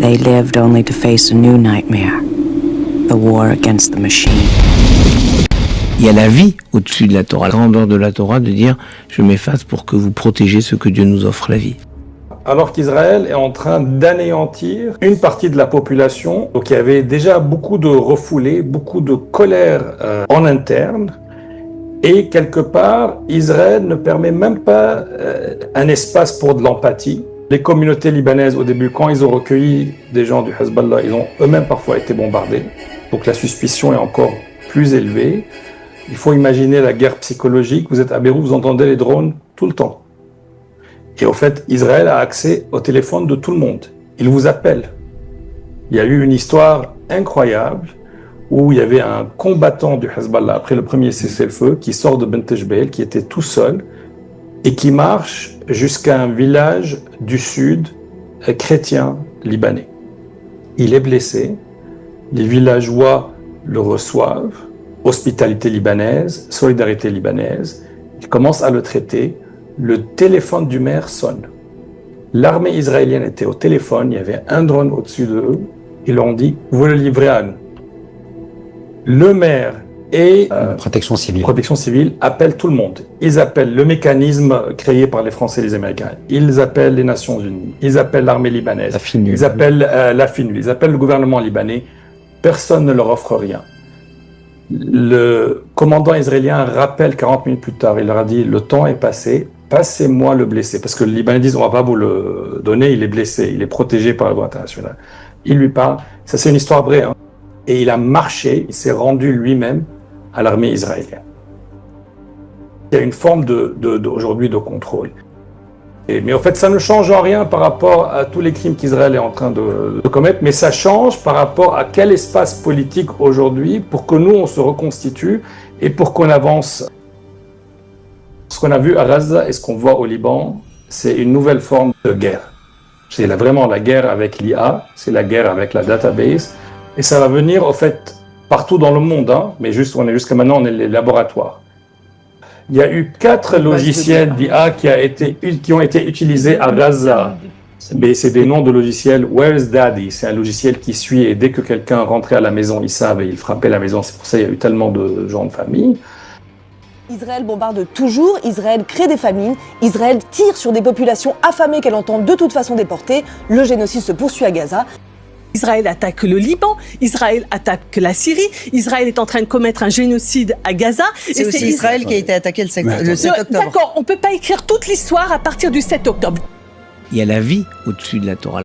They lived only to face a new nightmare, the war against the machine. Il y a la vie au-dessus de la Torah, la grandeur de la Torah de dire « je m'efface pour que vous protégiez ce que Dieu nous offre, la vie ». Alors qu'Israël est en train d'anéantir une partie de la population, donc il y avait déjà beaucoup de refoulés, beaucoup de colère en interne, et quelque part, Israël ne permet même pas un espace pour de l'empathie. Les communautés libanaises, au début, quand ils ont recueilli des gens du Hezbollah, ils ont eux-mêmes parfois été bombardés, donc la suspicion est encore plus élevée. Il faut imaginer la guerre psychologique, vous êtes à Beyrouth, vous entendez les drones tout le temps. Et au fait, Israël a accès au téléphone de tout le monde. Il vous appelle. Il y a eu une histoire incroyable où il y avait un combattant du Hezbollah, après le premier cessez-le-feu, qui sort de Bent Jbeil, qui était tout seul, et qui marche jusqu'à un village du sud chrétien libanais. Il est blessé, les villageois le reçoivent, hospitalité libanaise, solidarité libanaise, ils commencent à le traiter. Le téléphone du maire sonne. L'armée israélienne était au téléphone, il y avait un drone au-dessus d'eux, ils leur ont dit « vous le livrez à nous ». Le maire et Protection civile appellent tout le monde. Ils appellent le mécanisme créé par les Français et les Américains, ils appellent les Nations Unies, ils appellent l'armée libanaise, ils appellent la FINUL, ils appellent le gouvernement libanais, personne ne leur offre rien. Le commandant israélien rappelle 40 minutes plus tard, il leur a dit « le temps est passé, passez-moi le blessé ». Parce que les Libanais disent « on ne va pas vous le donner, il est blessé, il est protégé par le droit international ». Il lui parle, ça c'est une histoire vraie, hein. Et il a marché, il s'est rendu lui-même à l'armée israélienne. Il y a une forme aujourd'hui de contrôle. Mais en fait, ça ne change en rien par rapport à tous les crimes qu'Israël est en train de commettre, mais ça change par rapport à quel espace politique aujourd'hui pour que nous, on se reconstitue et pour qu'on avance. Ce qu'on a vu à Gaza et ce qu'on voit au Liban, c'est une nouvelle forme de guerre. C'est vraiment la guerre avec l'IA, c'est la guerre avec la database, et ça va venir, en fait, partout dans le monde, hein, mais jusqu'à maintenant, on est les laboratoires. Il y a eu 4 logiciels d'IA qui ont été utilisés à Gaza. Mais c'est des noms de logiciels. Where's Daddy? C'est un logiciel qui suit et dès que quelqu'un rentrait à la maison, ils savent et ils frappaient la maison. C'est pour ça qu'il y a eu tellement de gens de famille. Israël bombarde toujours, Israël crée des famines, Israël tire sur des populations affamées qu'elle entend de toute façon déporter. Le génocide se poursuit à Gaza. Israël attaque le Liban, Israël attaque la Syrie, Israël est en train de commettre un génocide à Gaza. C'est aussi Israël qui a été attaqué le 7 octobre. D'accord, on ne peut pas écrire toute l'histoire à partir du 7 octobre. Il y a la vie au-dessus de la Torah.